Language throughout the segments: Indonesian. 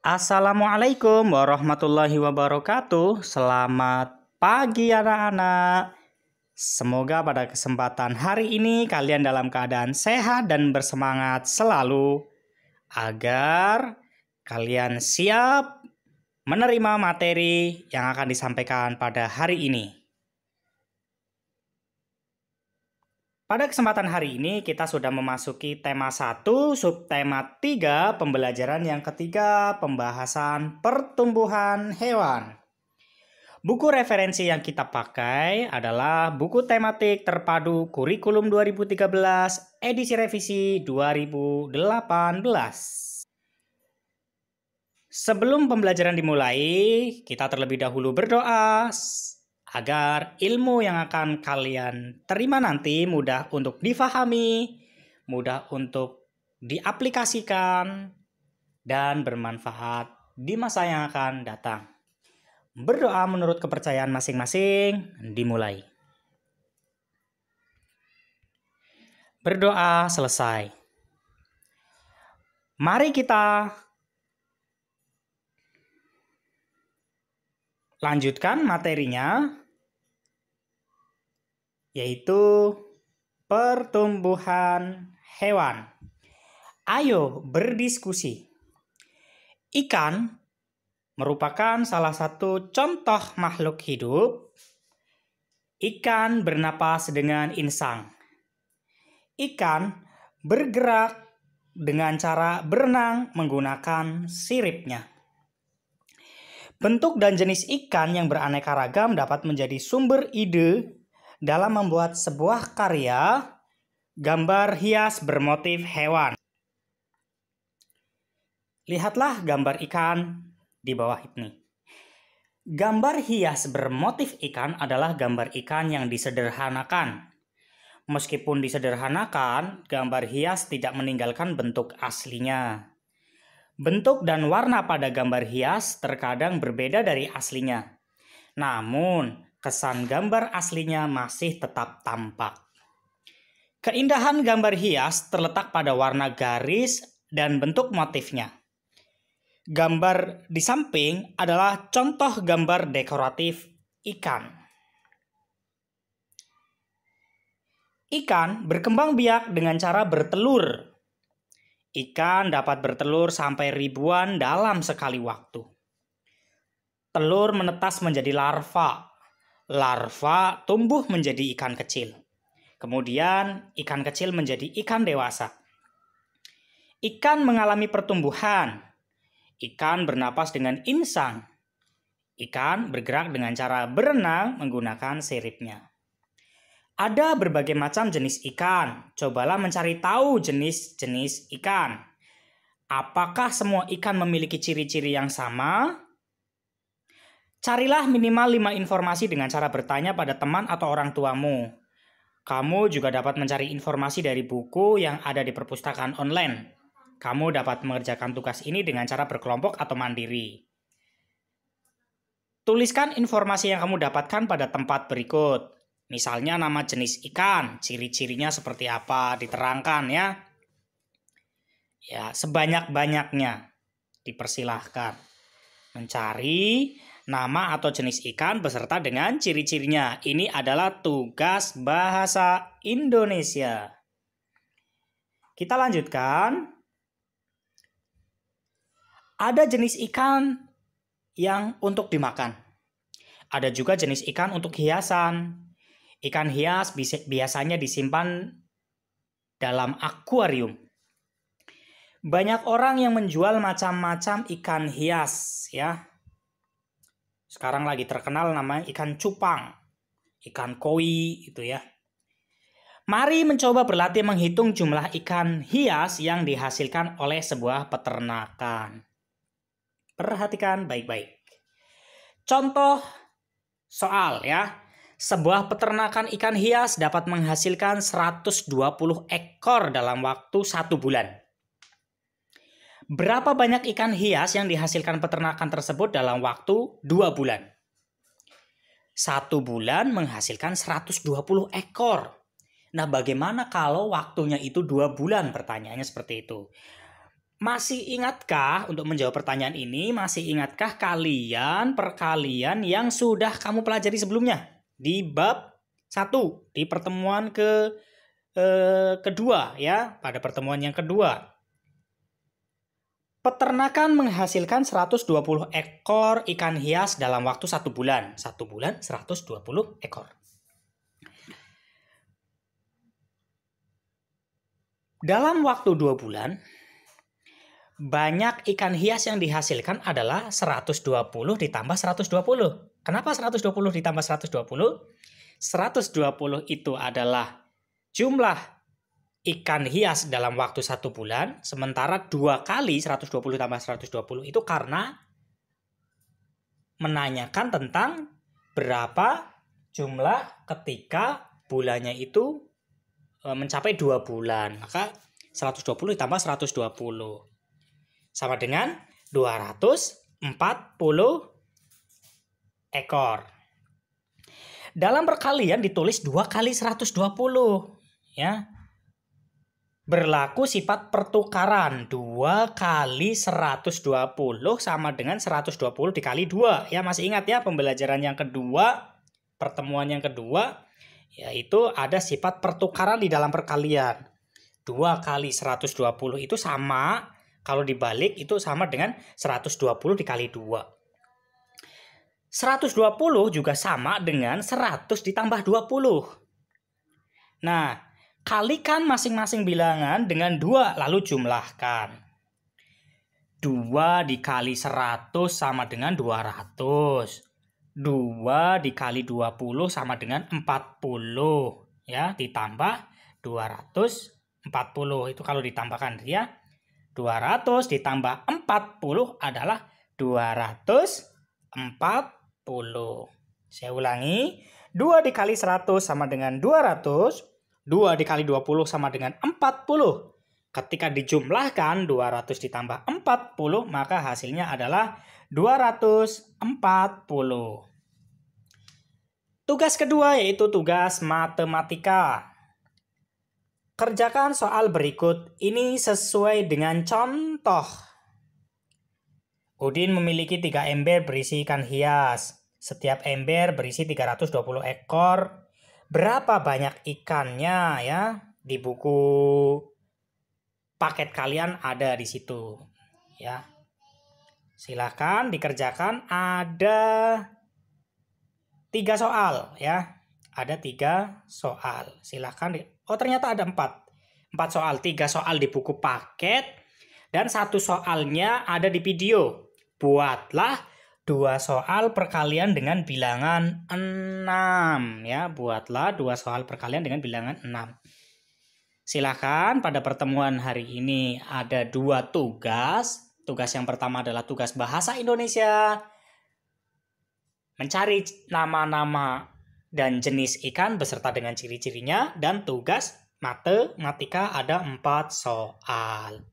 Assalamualaikum warahmatullahi wabarakatuh. Selamat pagi anak-anak. Semoga pada kesempatan hari ini kalian dalam keadaan sehat dan bersemangat selalu agar kalian siap menerima materi yang akan disampaikan pada hari ini. Pada kesempatan hari ini kita sudah memasuki tema 1, subtema 3, pembelajaran yang ketiga, pembahasan pertumbuhan hewan. Buku referensi yang kita pakai adalah buku tematik terpadu kurikulum 2013, edisi revisi 2018. Sebelum pembelajaran dimulai, kita terlebih dahulu berdoa agar ilmu yang akan kalian terima nanti mudah untuk difahami, mudah untuk diaplikasikan, dan bermanfaat di masa yang akan datang. Berdoa menurut kepercayaan masing-masing, dimulai. Berdoa selesai. Mari kita lanjutkan materinya, yaitu pertumbuhan hewan. Ayo berdiskusi. Ikan merupakan salah satu contoh makhluk hidup. Ikan bernapas dengan insang. Ikan bergerak dengan cara berenang menggunakan siripnya. Bentuk dan jenis ikan yang beraneka ragam dapat menjadi sumber ide dalam membuat sebuah karya gambar hias bermotif hewan. Lihatlah gambar ikan di bawah ini. Gambar hias bermotif ikan adalah gambar ikan yang disederhanakan. Meskipun disederhanakan, gambar hias tidak meninggalkan bentuk aslinya. Bentuk dan warna pada gambar hias terkadang berbeda dari aslinya. Namun, kesan gambar aslinya masih tetap tampak. Keindahan gambar hias terletak pada warna garis dan bentuk motifnya. Gambar di samping adalah contoh gambar dekoratif ikan. Ikan berkembang biak dengan cara bertelur. Ikan dapat bertelur sampai ribuan dalam sekali waktu. Telur menetas menjadi larva. Larva tumbuh menjadi ikan kecil. Kemudian ikan kecil menjadi ikan dewasa. Ikan mengalami pertumbuhan. Ikan bernapas dengan insang. Ikan bergerak dengan cara berenang menggunakan siripnya. Ada berbagai macam jenis ikan. Cobalah mencari tahu jenis-jenis ikan. Apakah semua ikan memiliki ciri-ciri yang sama? Carilah minimal 5 informasi dengan cara bertanya pada teman atau orang tuamu. Kamu juga dapat mencari informasi dari buku yang ada di perpustakaan online. Kamu dapat mengerjakan tugas ini dengan cara berkelompok atau mandiri. Tuliskan informasi yang kamu dapatkan pada tempat berikut. Misalnya nama jenis ikan, ciri-cirinya seperti apa, diterangkan ya. Ya, sebanyak-banyaknya dipersilahkan. Mencari nama atau jenis ikan beserta dengan ciri-cirinya. Ini adalah tugas bahasa Indonesia. Kita lanjutkan. Ada jenis ikan yang untuk dimakan. Ada juga jenis ikan untuk hiasan. Ikan hias biasanya disimpan dalam akuarium. Banyak orang yang menjual macam-macam ikan hias ya. Sekarang lagi terkenal namanya ikan cupang, ikan koi itu ya. Mari mencoba berlatih menghitung jumlah ikan hias yang dihasilkan oleh sebuah peternakan. Perhatikan baik-baik. Contoh soal ya. Sebuah peternakan ikan hias dapat menghasilkan 120 ekor dalam waktu 1 bulan. Berapa banyak ikan hias yang dihasilkan peternakan tersebut dalam waktu 2 bulan? 1 bulan menghasilkan 120 ekor. Nah, bagaimana kalau waktunya itu 2 bulan? Pertanyaannya seperti itu. Masih ingatkah untuk menjawab pertanyaan ini? Masih ingatkah kalian perkalian yang sudah kamu pelajari sebelumnya di bab 1 di pertemuan kedua ya, pada pertemuan yang kedua. Peternakan menghasilkan 120 ekor ikan hias dalam waktu 1 bulan. 1 bulan 120 ekor. Dalam waktu 2 bulan, banyak ikan hias yang dihasilkan adalah 120 ditambah 120. Kenapa 120 ditambah 120? 120 itu adalah jumlah ikan hias dalam waktu 1 bulan, sementara 2 kali 120 tambah 120 itu karena menanyakan tentang berapa jumlah ketika bulannya itu mencapai 2 bulan. Maka 120 ditambah 120 sama dengan 240 ekor. Dalam perkalian ditulis 2 kali 120 ya. Berlaku sifat pertukaran. 2 kali 120 sama dengan 120 dikali 2. Ya, masih ingat ya pembelajaran yang kedua, pertemuan yang kedua, yaitu ada sifat pertukaran di dalam perkalian. 2 kali 120 itu sama, kalau dibalik itu sama dengan 120 dikali 2. 120 juga sama dengan 100 ditambah 20. Nah, kalikan masing-masing bilangan dengan 2 lalu jumlahkan. 2 dikali 100 sama dengan 200. 2 dikali 20 sama dengan 40. Ya, ditambah 240. Itu kalau ditambahkan ya. 200 ditambah 40 adalah 240. Saya ulangi. 2 dikali 100 sama dengan 200. 2 dikali 20 sama dengan 40. Ketika dijumlahkan 200 ditambah 40, maka hasilnya adalah 240. Tugas kedua yaitu tugas matematika. Kerjakan soal berikut ini sesuai dengan contoh. Udin memiliki 3 ember berisi ikan hias. Setiap ember berisi 320 ekor. Berapa banyak ikannya ya? Di buku paket kalian ada di situ. Ya. Silakan dikerjakan, ada 3 soal ya. Ada 3 soal. Silakan oh ternyata ada 4 soal. 3 soal di buku paket dan 1 soalnya ada di video. Buatlah 2 soal perkalian dengan bilangan 6 ya. Buatlah 2 soal perkalian dengan bilangan 6. Silakan, pada pertemuan hari ini ada 2 tugas. Tugas yang pertama adalah tugas bahasa Indonesia. Mencari nama-nama dan jenis ikan beserta dengan ciri-cirinya, dan tugas matematika ada 4 soal.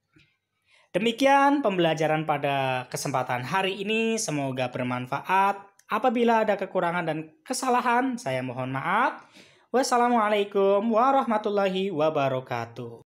Demikian pembelajaran pada kesempatan hari ini, semoga bermanfaat. Apabila ada kekurangan dan kesalahan, saya mohon maaf. Wassalamualaikum warahmatullahi wabarakatuh.